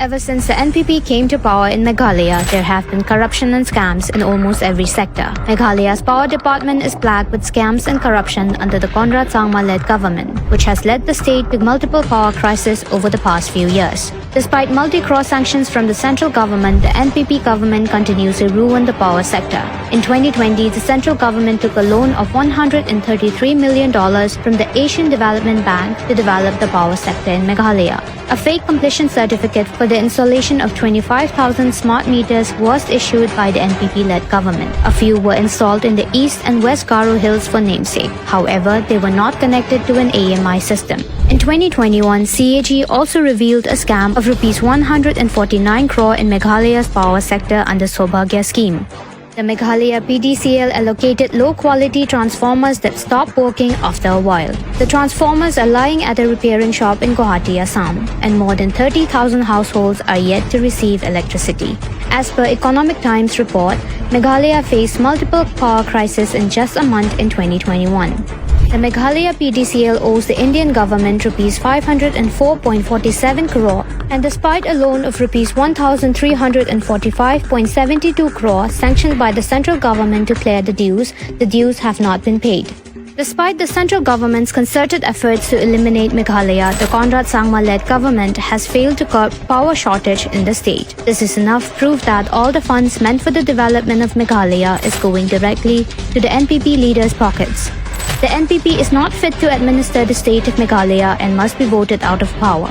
Ever since the NPP came to power in Meghalaya, there have been corruption and scams in almost every sector. Meghalaya's power department is plagued with scams and corruption under the Conrad Sangma-led government, which has led the state to multiple power crises over the past few years. Despite multi-cross sanctions from the central government, the NPP government continues to ruin the power sector. In 2020, the central government took a loan of $133 million from the Asian Development Bank to develop the power sector in Meghalaya. A fake completion certificate for the installation of 25,000 smart meters was issued by the NPP-led government. A few were installed in the East and West Garo Hills for namesake. However, they were not connected to an AMI system. In 2021, CAG also revealed a scam of Rs 149 crore in Meghalaya's power sector under Saubhagya scheme. The Meghalaya PDCL allocated low-quality transformers that stopped working after a while. The transformers are lying at a repairing shop in Guwahati, Assam, and more than 30,000 households are yet to receive electricity. As per Economic Times report, Meghalaya faced multiple power crises in just a month in 2021. The Meghalaya PDCL owes the Indian government Rs 504.47 crore, and despite a loan of Rs 1,345.72 crore sanctioned by the central government to clear the dues have not been paid. Despite the central government's concerted efforts to eliminate Meghalaya, the Conrad Sangma-led government has failed to curb power shortage in the state. This is enough proof that all the funds meant for the development of Meghalaya is going directly to the NPP leaders' pockets. The NPP is not fit to administer the state of Meghalaya and must be voted out of power.